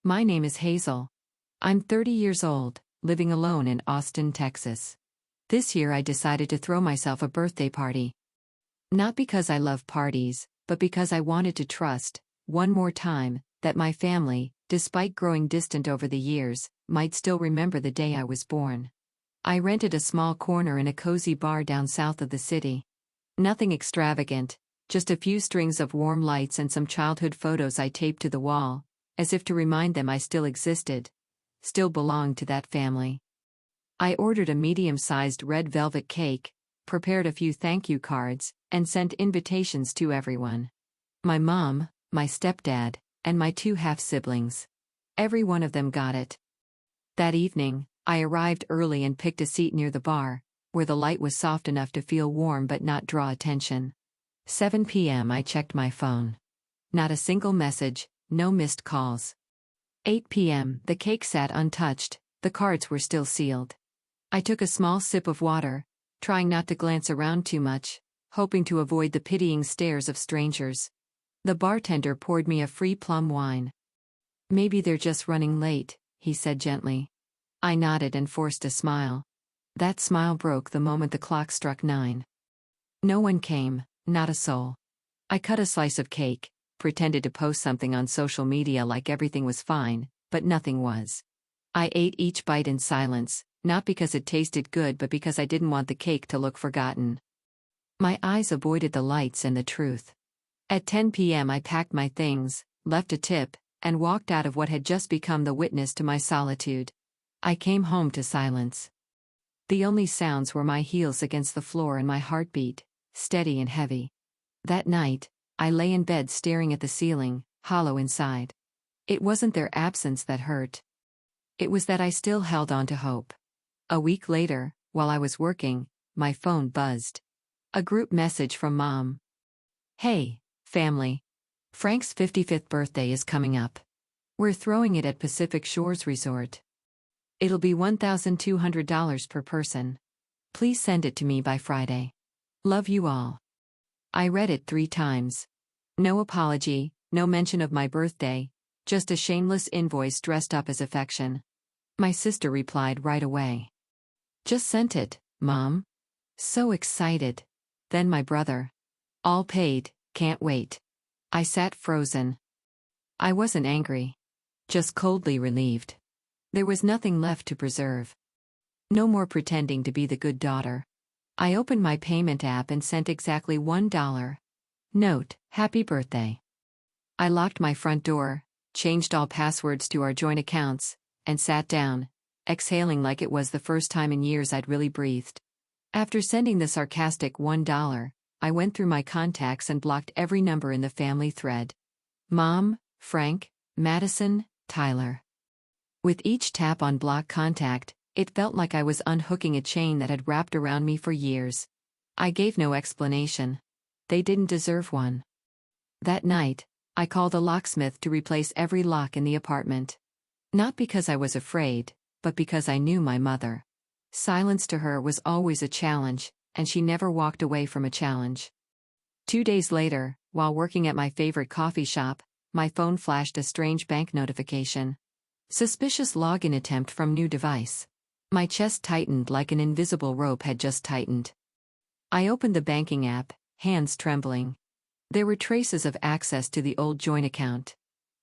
My name is Hazel. I'm 30 years old, living alone in Austin, Texas. This year I decided to throw myself a birthday party. Not because I love parties, but because I wanted to trust, one more time, that my family, despite growing distant over the years, might still remember the day I was born. I rented a small corner in a cozy bar down south of the city. Nothing extravagant, just a few strings of warm lights and some childhood photos I taped to the wall, as if to remind them I still existed, still belonged to that family. I ordered a medium-sized red velvet cake, prepared a few thank you cards, and sent invitations to everyone. My mom, my stepdad, and my 2 half-siblings. Every one of them got it. That evening, I arrived early and picked a seat near the bar, where the light was soft enough to feel warm but not draw attention. 7 p.m. I checked my phone. Not a single message, no missed calls. 8 p.m. The cake sat untouched, the cards were still sealed. I took a small sip of water, trying not to glance around too much, hoping to avoid the pitying stares of strangers. The bartender poured me a free plum wine. "Maybe they're just running late," he said gently. I nodded and forced a smile. That smile broke the moment the clock struck 9. No one came, not a soul. I cut a slice of cake, pretended to post something on social media like everything was fine, but nothing was. I ate each bite in silence, not because it tasted good but because I didn't want the cake to look forgotten. My eyes avoided the lights and the truth. At 10 p.m. I packed my things, left a tip, and walked out of what had just become the witness to my solitude. I came home to silence. The only sounds were my heels against the floor and my heartbeat, steady and heavy. That night, I lay in bed staring at the ceiling, hollow inside. It wasn't their absence that hurt. It was that I still held on to hope. A week later, while I was working, my phone buzzed. A group message from Mom. "Hey, family. Frank's 55th birthday is coming up. We're throwing it at Pacific Shores Resort. It'll be $1,200 per person. Please send it to me by Friday. Love you all." I read it 3 times. No apology, no mention of my birthday, just a shameless invoice dressed up as affection. My sister replied right away. "Just sent it, Mom." So excited. Then my brother. "All paid, can't wait." I sat frozen. I wasn't angry. Just coldly relieved. There was nothing left to preserve. No more pretending to be the good daughter. I opened my payment app and sent exactly $1. Note, "Happy birthday." I locked my front door, changed all passwords to our joint accounts, and sat down, exhaling like it was the first time in years I'd really breathed. After sending the sarcastic $1, I went through my contacts and blocked every number in the family thread. Mom, Frank, Madison, Tyler. With each tap on block contact, it felt like I was unhooking a chain that had wrapped around me for years. I gave no explanation. They didn't deserve one. That night, I called a locksmith to replace every lock in the apartment. Not because I was afraid, but because I knew my mother. Silence to her was always a challenge, and she never walked away from a challenge. 2 days later, while working at my favorite coffee shop, my phone flashed a strange bank notification. Suspicious login attempt from new device. My chest tightened like an invisible rope had just tightened. I opened the banking app, hands trembling. There were traces of access to the old joint account.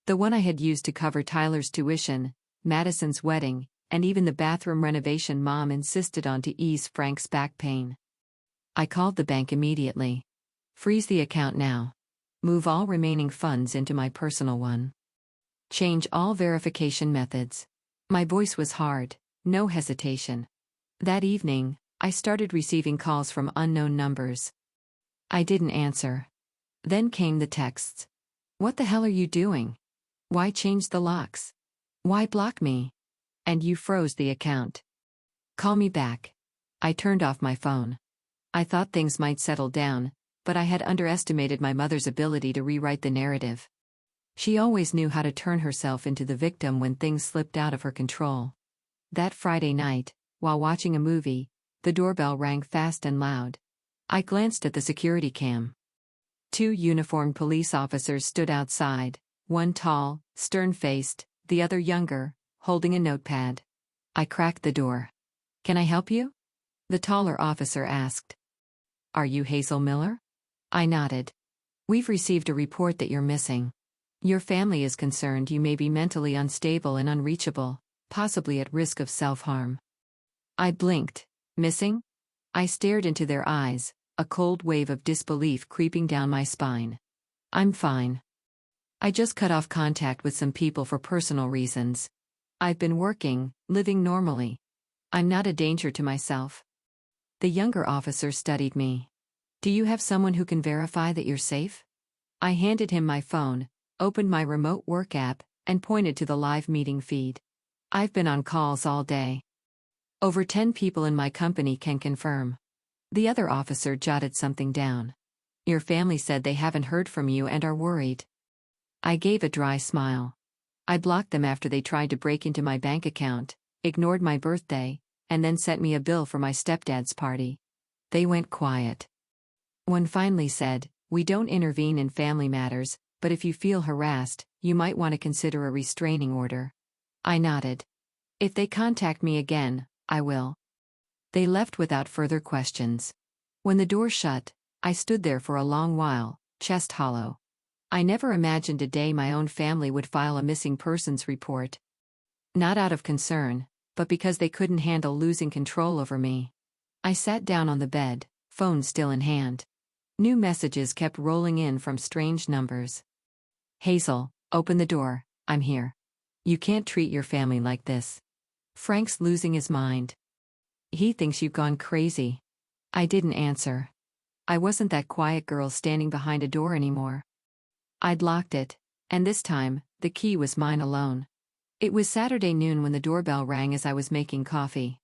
The one I had used to cover Tyler's tuition, Madison's wedding, and even the bathroom renovation Mom insisted on to ease Frank's back pain. I called the bank immediately. "Freeze the account now. Move all remaining funds into my personal one. Change all verification methods." My voice was hard, no hesitation. That evening, I started receiving calls from unknown numbers. I didn't answer. Then came the texts. "What the hell are you doing? Why change the locks? Why block me? And you froze the account. Call me back." I turned off my phone. I thought things might settle down, but I had underestimated my mother's ability to rewrite the narrative. She always knew how to turn herself into the victim when things slipped out of her control. That Friday night, while watching a movie, the doorbell rang fast and loud. I glanced at the security cam. 2 uniformed police officers stood outside, one tall, stern-faced, the other younger, holding a notepad. I cracked the door. "Can I help you?" the taller officer asked. "Are you Hazel Miller?" I nodded. "We've received a report that you're missing. Your family is concerned you may be mentally unstable and unreachable, possibly at risk of self-harm." I blinked. Missing? I stared into their eyes, a cold wave of disbelief creeping down my spine. "I'm fine. I just cut off contact with some people for personal reasons. I've been working, living normally. I'm not a danger to myself." The younger officer studied me. "Do you have someone who can verify that you're safe?" I handed him my phone, opened my remote work app, and pointed to the live meeting feed. "I've been on calls all day. Over 10 people in my company can confirm." The other officer jotted something down. "Your family said they haven't heard from you and are worried." I gave a dry smile. "I blocked them after they tried to break into my bank account, ignored my birthday, and then sent me a bill for my stepdad's party." They went quiet. One finally said, "We don't intervene in family matters, but if you feel harassed, you might want to consider a restraining order." I nodded. "If they contact me again, I will." They left without further questions. When the door shut, I stood there for a long while, chest hollow. I never imagined a day my own family would file a missing persons report. Not out of concern, but because they couldn't handle losing control over me. I sat down on the bed, phone still in hand. New messages kept rolling in from strange numbers. "Hazel, open the door, I'm here. You can't treat your family like this. Frank's losing his mind. He thinks you've gone crazy." I didn't answer. I wasn't that quiet girl standing behind a door anymore. I'd locked it, and this time, the key was mine alone. It was Saturday noon when the doorbell rang as I was making coffee.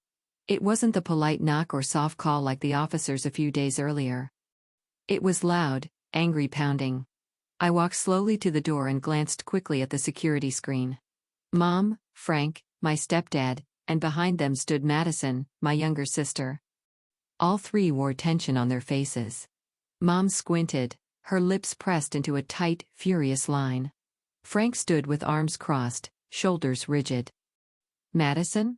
It wasn't the polite knock or soft call like the officers a few days earlier. It was loud, angry pounding. I walked slowly to the door and glanced quickly at the security screen. Mom, Frank, my stepdad, and behind them stood Madison, my younger sister. All three wore tension on their faces. Mom squinted, her lips pressed into a tight, furious line. Frank stood with arms crossed, shoulders rigid. Madison?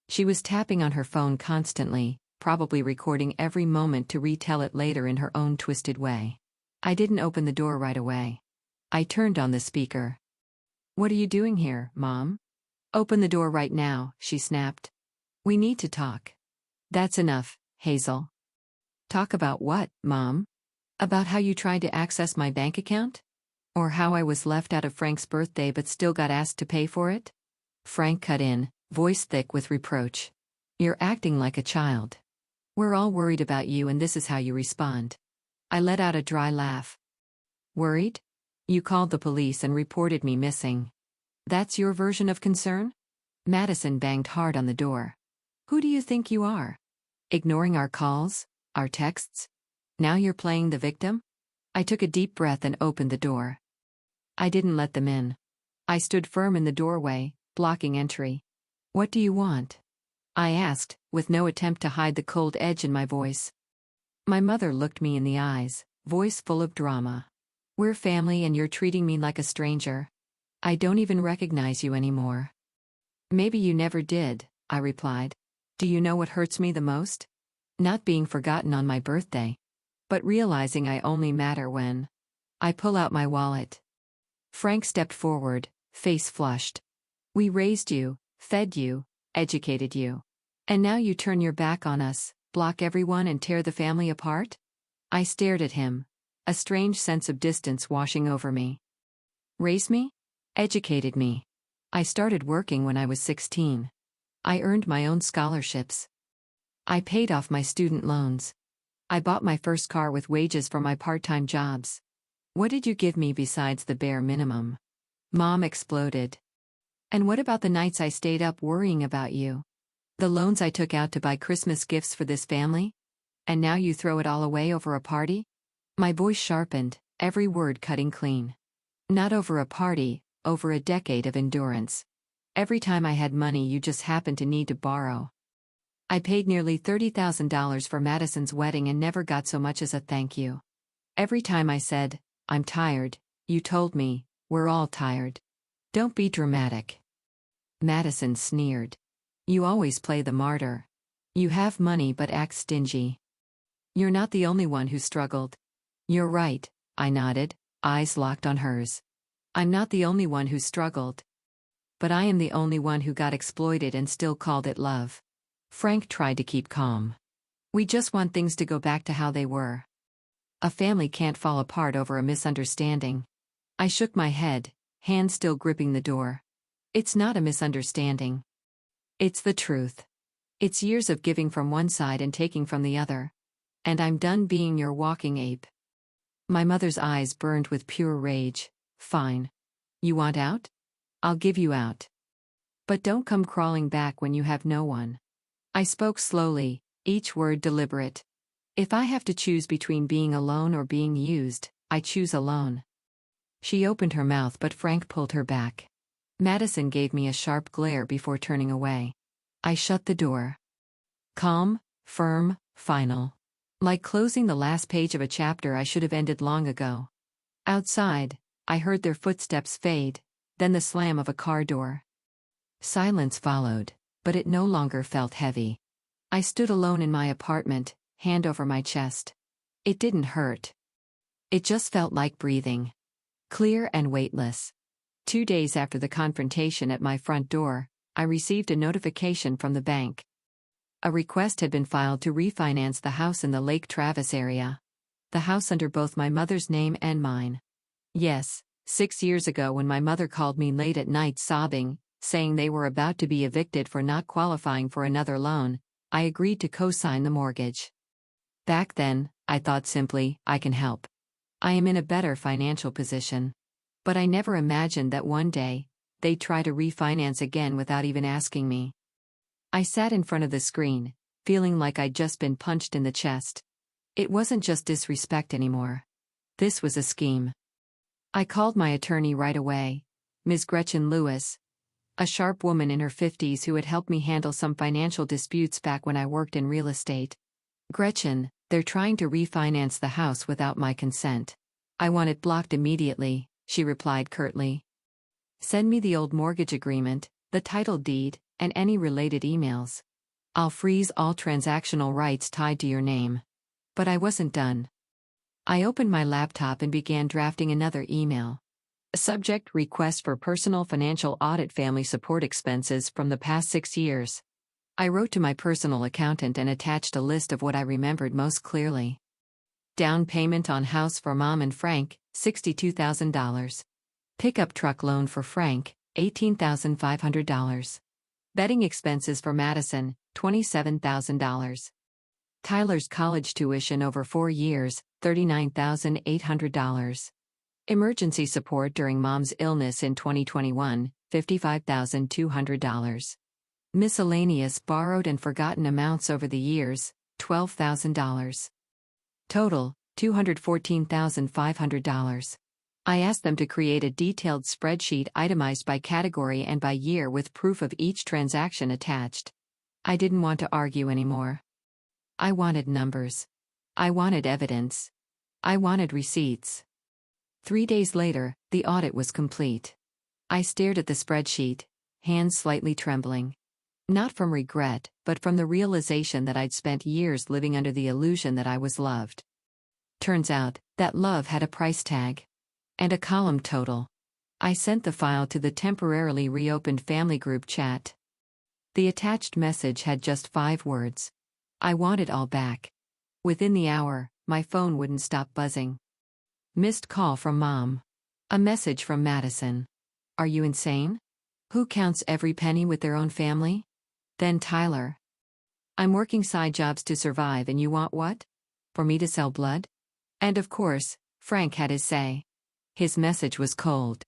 She was tapping on her phone constantly, probably recording every moment to retell it later in her own twisted way. I didn't open the door right away. I turned on the speaker. "What are you doing here, Mom?" "Open the door right now," she snapped. "We need to talk." "That's enough, Hazel." "Talk about what, Mom? About how you tried to access my bank account? Or how I was left out of Frank's birthday but still got asked to pay for it?" Frank cut in, voice thick with reproach. "You're acting like a child. We're all worried about you and this is how you respond." I let out a dry laugh. "Worried? You called the police and reported me missing. That's your version of concern?" Madison banged hard on the door. "Who do you think you are? Ignoring our calls? Our texts? Now you're playing the victim?" I took a deep breath and opened the door. I didn't let them in. I stood firm in the doorway, blocking entry. "What do you want?" I asked, with no attempt to hide the cold edge in my voice. My mother looked me in the eyes, voice full of drama. "We're family and you're treating me like a stranger. I don't even recognize you anymore." "Maybe you never did," I replied. "Do you know what hurts me the most? Not being forgotten on my birthday. But realizing I only matter when I pull out my wallet." Frank stepped forward, face flushed. "We raised you, fed you, educated you. And now you turn your back on us, block everyone and tear the family apart?" I stared at him, a strange sense of distance washing over me. "Raised me? Educated me. I started working when I was 16. I earned my own scholarships. I paid off my student loans. I bought my first car with wages from my part-time jobs. What did you give me besides the bare minimum?" Mom exploded. "And what about the nights I stayed up worrying about you? The loans I took out to buy Christmas gifts for this family? And now you throw it all away over a party?" My voice sharpened, every word cutting clean. "Not over a party, over a decade of endurance. Every time I had money you just happened to need to borrow. I paid nearly $30,000 for Madison's wedding and never got so much as a thank you. Every time I said, 'I'm tired,' you told me, 'We're all tired.' Don't be dramatic. Madison sneered. You always play the martyr. You have money but act stingy. You're not the only one who struggled. You're right, I nodded, eyes locked on hers. I'm not the only one who struggled. But I am the only one who got exploited and still called it love. Frank tried to keep calm. We just want things to go back to how they were. A family can't fall apart over a misunderstanding. I shook my head, hand still gripping the door. It's not a misunderstanding. It's the truth. It's years of giving from one side and taking from the other. And I'm done being your walking ape. My mother's eyes burned with pure rage. Fine. You want out? I'll give you out. But don't come crawling back when you have no one. I spoke slowly, each word deliberate. If I have to choose between being alone or being used, I choose alone. She opened her mouth but Frank pulled her back. Madison gave me a sharp glare before turning away. I shut the door. Calm, firm, final. Like closing the last page of a chapter I should have ended long ago. Outside, I heard their footsteps fade, then the slam of a car door. Silence followed, but it no longer felt heavy. I stood alone in my apartment, hand over my chest. It didn't hurt. It just felt like breathing. Clear and weightless. 2 days after the confrontation at my front door, I received a notification from the bank. A request had been filed to refinance the house in the Lake Travis area. The house under both my mother's name and mine. Yes, 6 years ago when my mother called me late at night sobbing, saying they were about to be evicted for not qualifying for another loan, I agreed to co-sign the mortgage. Back then, I thought simply, I can help. I am in a better financial position. But I never imagined that one day, they'd try to refinance again without even asking me. I sat in front of the screen, feeling like I'd just been punched in the chest. It wasn't just disrespect anymore. This was a scheme. I called my attorney right away, Ms. Gretchen Lewis, a sharp woman in her 50s who had helped me handle some financial disputes back when I worked in real estate. Gretchen, they're trying to refinance the house without my consent. I want it blocked immediately, she replied curtly. Send me the old mortgage agreement, the title deed, and any related emails. I'll freeze all transactional rights tied to your name. But I wasn't done. I opened my laptop and began drafting another email. Subject: request for personal financial audit family support expenses from the past 6 years. I wrote to my personal accountant and attached a list of what I remembered most clearly. Down payment on house for Mom and Frank, $62,000. Pickup truck loan for Frank, $18,500. Betting expenses for Madison, $27,000. Tyler's college tuition over 4 years, $39,800. Emergency support during Mom's illness in 2021, $55,200. Miscellaneous borrowed and forgotten amounts over the years, $12,000. Total, $214,500. I asked them to create a detailed spreadsheet itemized by category and by year with proof of each transaction attached. I didn't want to argue anymore. I wanted numbers. I wanted evidence. I wanted receipts. 3 days later, the audit was complete. I stared at the spreadsheet, hands slightly trembling. Not from regret, but from the realization that I'd spent years living under the illusion that I was loved. Turns out, that love had a price tag. And a column total. I sent the file to the temporarily reopened family group chat. The attached message had just 5 words. I want it all back. Within the hour, my phone wouldn't stop buzzing. Missed call from Mom. A message from Madison. Are you insane? Who counts every penny with their own family? Then Tyler. I'm working side jobs to survive and you want what? For me to sell blood? And of course, Frank had his say. His message was cold.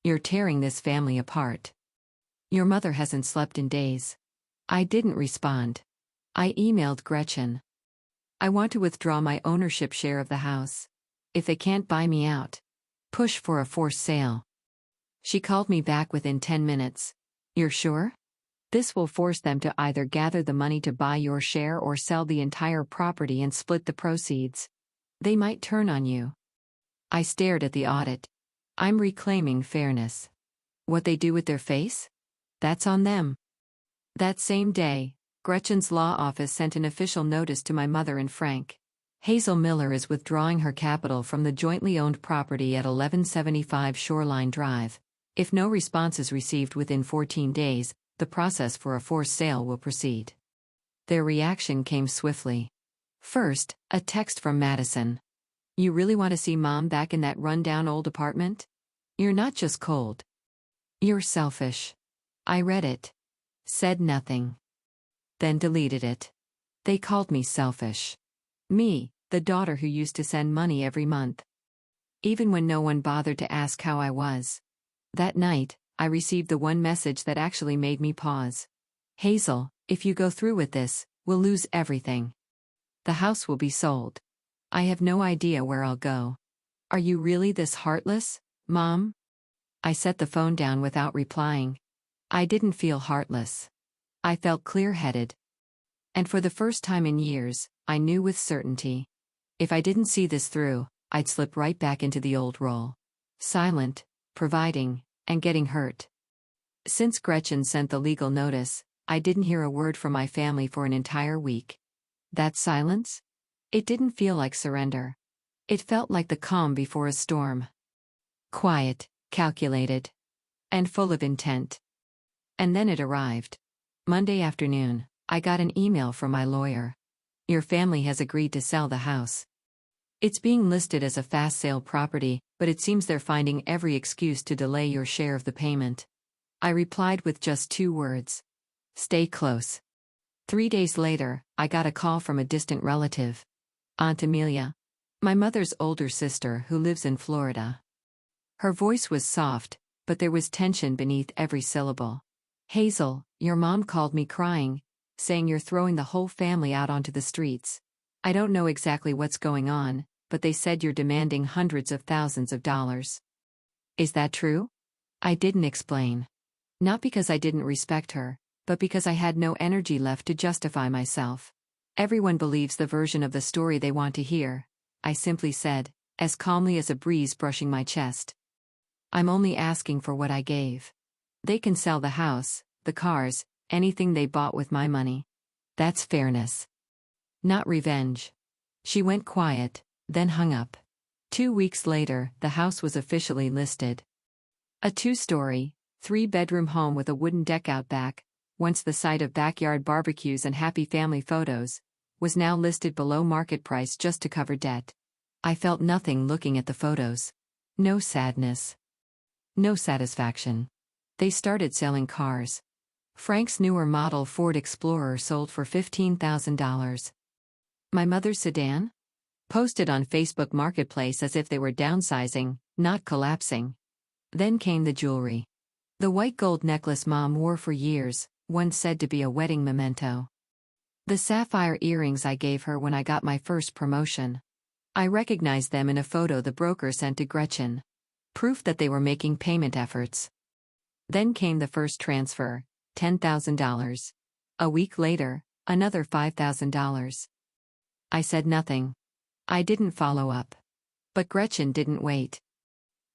You're tearing this family apart. Your mother hasn't slept in days. I didn't respond. I emailed Gretchen. I want to withdraw my ownership share of the house. If they can't buy me out, push for a forced sale. She called me back within 10 minutes. You're sure? This will force them to either gather the money to buy your share or sell the entire property and split the proceeds. They might turn on you. I stared at the audit. I'm reclaiming fairness. What they do with their face? That's on them. That same day, Gretchen's law office sent an official notice to my mother and Frank. Hazel Miller is withdrawing her capital from the jointly owned property at 1175 Shoreline Drive. If no response is received within 14 days, the process for a forced sale will proceed. Their reaction came swiftly. First, a text from Madison. You really want to see Mom back in that rundown old apartment? You're not just cold. You're selfish. I read it. Said nothing. Then deleted it. They called me selfish. Me, the daughter who used to send money every month. Even when no one bothered to ask how I was. That night, I received the one message that actually made me pause. Hazel, if you go through with this, we'll lose everything. The house will be sold. I have no idea where I'll go. Are you really this heartless, Mom? I set the phone down without replying. I didn't feel heartless. I felt clear-headed. And for the first time in years, I knew with certainty. If I didn't see this through, I'd slip right back into the old role. Silent, providing, and getting hurt. Since Gretchen sent the legal notice, I didn't hear a word from my family for an entire week. That silence? It didn't feel like surrender. It felt like the calm before a storm. Quiet, calculated, and full of intent. And then it arrived. Monday afternoon, I got an email from my lawyer. Your family has agreed to sell the house. It's being listed as a fast sale property, but it seems they're finding every excuse to delay your share of the payment. I replied with just 2 words. Stay close. 3 days later, I got a call from a distant relative. Aunt Amelia. My mother's older sister who lives in Florida. Her voice was soft, but there was tension beneath every syllable. Hazel, your mom called me crying, saying you're throwing the whole family out onto the streets. I don't know exactly what's going on, but they said you're demanding hundreds of thousands of dollars. Is that true? I didn't explain. Not because I didn't respect her, but because I had no energy left to justify myself. Everyone believes the version of the story they want to hear, I simply said, as calmly as a breeze brushing my chest. I'm only asking for what I gave. They can sell the house, the cars, anything they bought with my money. That's fairness. Not revenge. She went quiet, then hung up. 2 weeks later, the house was officially listed. A 2-story, 3-bedroom home with a wooden deck out back, once the site of backyard barbecues and happy family photos, was now listed below market price just to cover debt. I felt nothing looking at the photos. No sadness. No satisfaction. They started selling cars. Frank's newer model Ford Explorer sold for $15,000. My mother's sedan? Posted on Facebook Marketplace as if they were downsizing, not collapsing. Then came the jewelry. The white gold necklace Mom wore for years, once said to be a wedding memento. The sapphire earrings I gave her when I got my first promotion. I recognized them in a photo the broker sent to Gretchen. Proof that they were making payment efforts. Then came the first transfer, $10,000. A week later, another $5,000. I said nothing. I didn't follow up. But Gretchen didn't wait.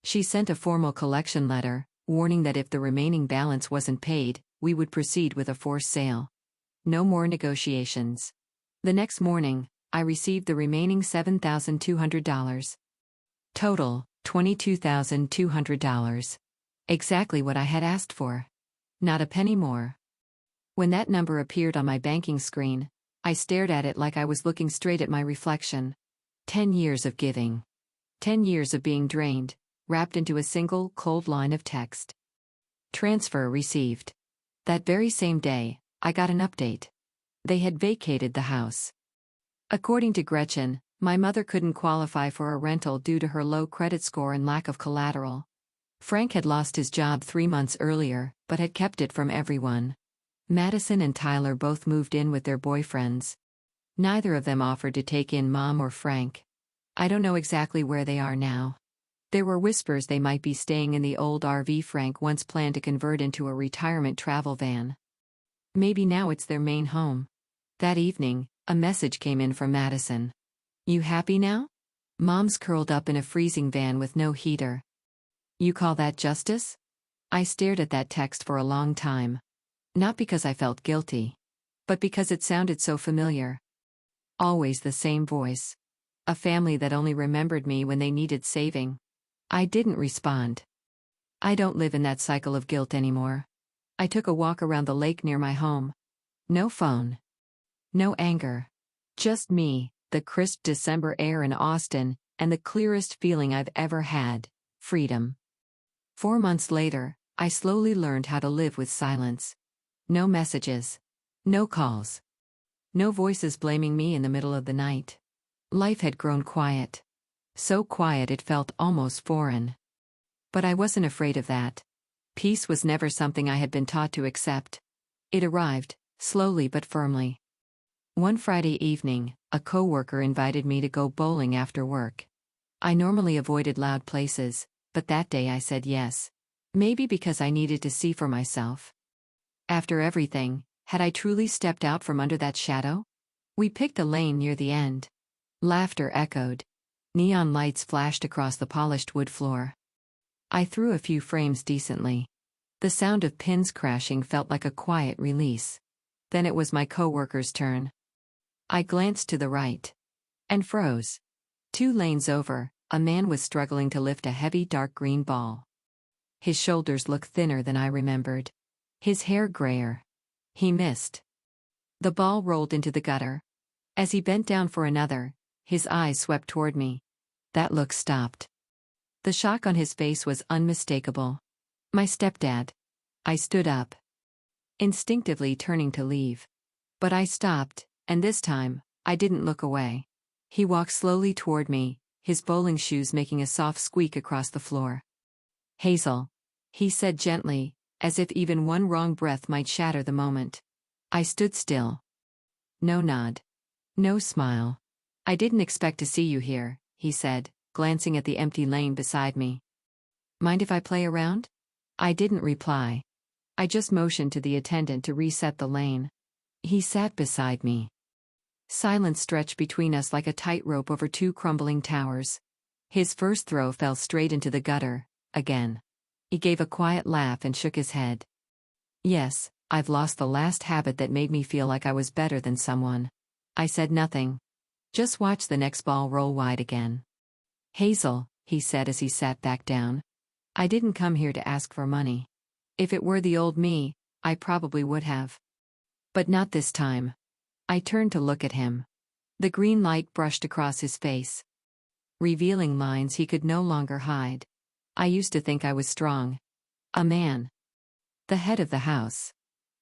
She sent a formal collection letter, warning that if the remaining balance wasn't paid, we would proceed with a forced sale. No more negotiations. The next morning, I received the remaining $7,200. Total, $22,200. Exactly what I had asked for. Not a penny more. When that number appeared on my banking screen, I stared at it like I was looking straight at my reflection. 10 years of giving. 10 years of being drained, wrapped into a single, cold line of text. Transfer received. That very same day, I got an update. They had vacated the house. According to Gretchen, my mother couldn't qualify for a rental due to her low credit score and lack of collateral. Frank had lost his job 3 months earlier, but had kept it from everyone. Madison and Tyler both moved in with their boyfriends. Neither of them offered to take in Mom or Frank. I don't know exactly where they are now. There were whispers they might be staying in the old RV Frank once planned to convert into a retirement travel van. Maybe now it's their main home. That evening, a message came in from Madison. You happy now? Mom's curled up in a freezing van with no heater. You call that justice? I stared at that text for a long time. Not because I felt guilty, but because it sounded so familiar. Always the same voice. A family that only remembered me when they needed saving. I didn't respond. I don't live in that cycle of guilt anymore. I took a walk around the lake near my home. No phone. No anger. Just me, the crisp December air in Austin, and the clearest feeling I've ever had: freedom. 4 months later, I slowly learned how to live with silence. No messages. No calls. No voices blaming me in the middle of the night. Life had grown quiet. So quiet it felt almost foreign. But I wasn't afraid of that. Peace was never something I had been taught to accept. It arrived, slowly but firmly. One Friday evening, a coworker invited me to go bowling after work. I normally avoided loud places, but that day I said yes. Maybe because I needed to see for myself. After everything, had I truly stepped out from under that shadow? We picked a lane near the end. Laughter echoed. Neon lights flashed across the polished wood floor. I threw a few frames decently. The sound of pins crashing felt like a quiet release. Then it was my coworker's turn. I glanced to the right. And froze. 2 lanes over, a man was struggling to lift a heavy dark green ball. His shoulders looked thinner than I remembered. His hair grayer. He missed. The ball rolled into the gutter. As he bent down for another, his eyes swept toward me. That look stopped. The shock on his face was unmistakable. My stepdad. I stood up, instinctively turning to leave. But I stopped, and this time, I didn't look away. He walked slowly toward me, his bowling shoes making a soft squeak across the floor. "Hazel," he said gently, as if even one wrong breath might shatter the moment. I stood still. No nod. No smile. "I didn't expect to see you here," he said, glancing at the empty lane beside me. "Mind if I play around?" I didn't reply. I just motioned to the attendant to reset the lane. He sat beside me. Silence stretched between us like a tightrope over 2 crumbling towers. His first throw fell straight into the gutter, again. He gave a quiet laugh and shook his head. "Yes, I've lost the last habit that made me feel like I was better than someone." I said nothing. "Just watch the next ball roll wide again." "Hazel," he said as he sat back down. "I didn't come here to ask for money. If it were the old me, I probably would have. But not this time." I turned to look at him. The green light brushed across his face, revealing lines he could no longer hide. I used to think I was strong. A man. The head of the house.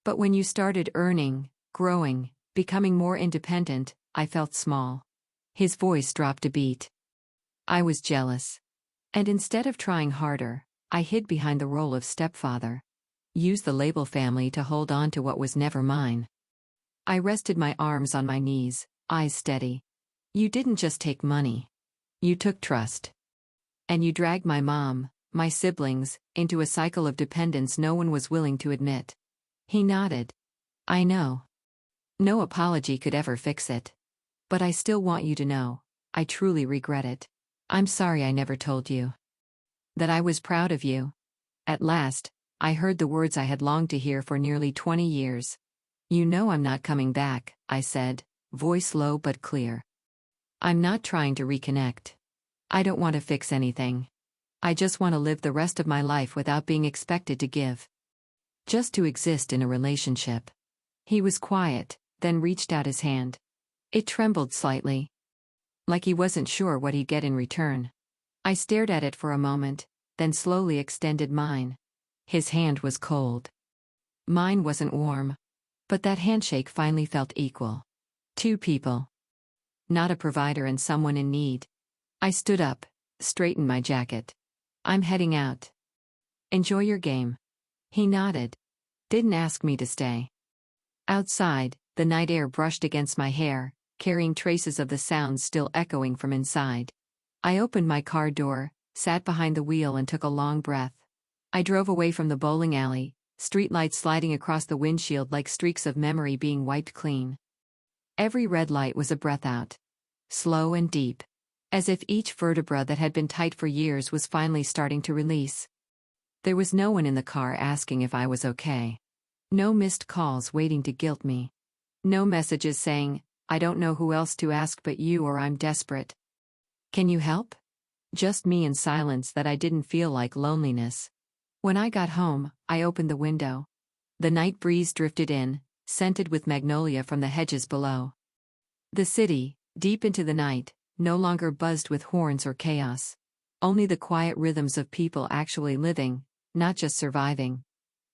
But when you started earning, growing, becoming more independent, I felt small. His voice dropped a beat. I was jealous. And instead of trying harder, I hid behind the role of stepfather. Used the label family to hold on to what was never mine. I rested my arms on my knees, eyes steady. "You didn't just take money. You took trust. And you dragged my mom, my siblings, into a cycle of dependence no one was willing to admit." He nodded. "I know. No apology could ever fix it. But I still want you to know, I truly regret it. I'm sorry I never told you. That I was proud of you." At last, I heard the words I had longed to hear for nearly 20 years. "You know I'm not coming back," I said, voice low but clear. "I'm not trying to reconnect. I don't want to fix anything. I just want to live the rest of my life without being expected to give. Just to exist in a relationship." He was quiet, then reached out his hand. It trembled slightly. Like he wasn't sure what he'd get in return. I stared at it for a moment, then slowly extended mine. His hand was cold. Mine wasn't warm. But that handshake finally felt equal. 2 people. Not a provider and someone in need. I stood up, straightened my jacket. "I'm heading out. Enjoy your game." He nodded. Didn't ask me to stay. Outside, the night air brushed against my hair, carrying traces of the sounds still echoing from inside. I opened my car door, sat behind the wheel and took a long breath. I drove away from the bowling alley, streetlights sliding across the windshield like streaks of memory being wiped clean. Every red light was a breath out. Slow and deep. As if each vertebra that had been tight for years was finally starting to release. There was no one in the car asking if I was okay. No missed calls waiting to guilt me. No messages saying, "I don't know who else to ask but you," or "I'm desperate. Can you help?" Just me and silence that I didn't feel like loneliness. When I got home, I opened the window. The night breeze drifted in, scented with magnolia from the hedges below. The city, deep into the night, no longer buzzed with horns or chaos. Only the quiet rhythms of people actually living, not just surviving.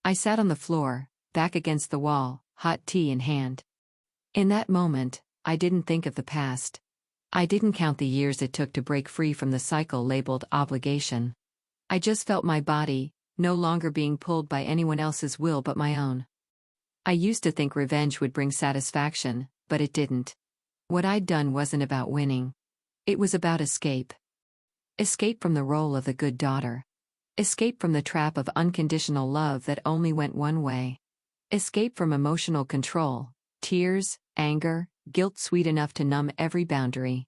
I sat on the floor, back against the wall, hot tea in hand. In that moment, I didn't think of the past. I didn't count the years it took to break free from the cycle labeled obligation. I just felt my body, no longer being pulled by anyone else's will but my own. I used to think revenge would bring satisfaction, but it didn't. What I'd done wasn't about winning. It was about escape. Escape from the role of the good daughter. Escape from the trap of unconditional love that only went one way. Escape from emotional control, tears, anger, guilt sweet enough to numb every boundary.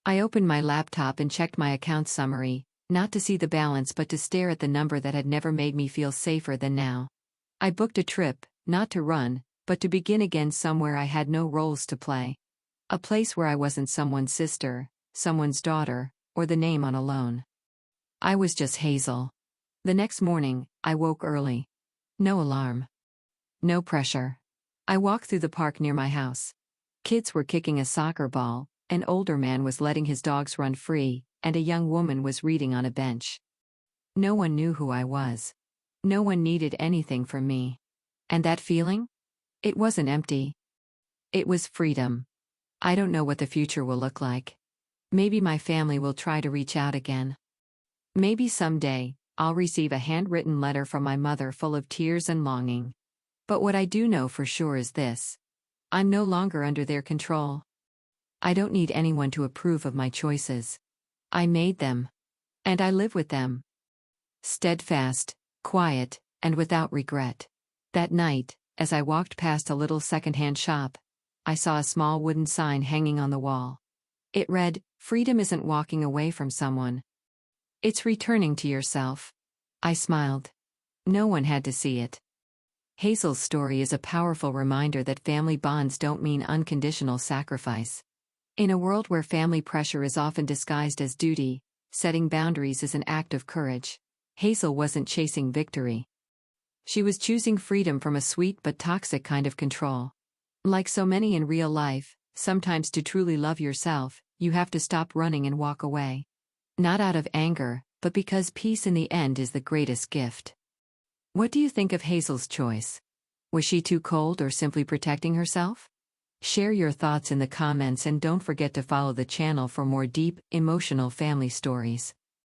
I opened my laptop and checked my account summary, not to see the balance but to stare at the number that had never made me feel safer than now. I booked a trip, not to run, but to begin again somewhere I had no roles to play. A place where I wasn't someone's sister, someone's daughter, or the name on a loan. I was just Hazel. The next morning, I woke early. No alarm. No pressure. I walked through the park near my house. Kids were kicking a soccer ball, an older man was letting his dogs run free, and a young woman was reading on a bench. No one knew who I was. No one needed anything from me. And that feeling? It wasn't empty. It was freedom. I don't know what the future will look like. Maybe my family will try to reach out again. Maybe someday, I'll receive a handwritten letter from my mother full of tears and longing. But what I do know for sure is this. I'm no longer under their control. I don't need anyone to approve of my choices. I made them. And I live with them. Steadfast, quiet, and without regret. That night, as I walked past a little secondhand shop, I saw a small wooden sign hanging on the wall. It read, "Freedom isn't walking away from someone. It's returning to yourself." I smiled. No one had to see it. Hazel's story is a powerful reminder that family bonds don't mean unconditional sacrifice. In a world where family pressure is often disguised as duty, setting boundaries is an act of courage. Hazel wasn't chasing victory. She was choosing freedom from a sweet but toxic kind of control. Like so many in real life, sometimes to truly love yourself, you have to stop running and walk away. Not out of anger, but because peace in the end is the greatest gift. What do you think of Hazel's choice? Was she too cold or simply protecting herself? Share your thoughts in the comments and don't forget to follow the channel for more deep, emotional family stories.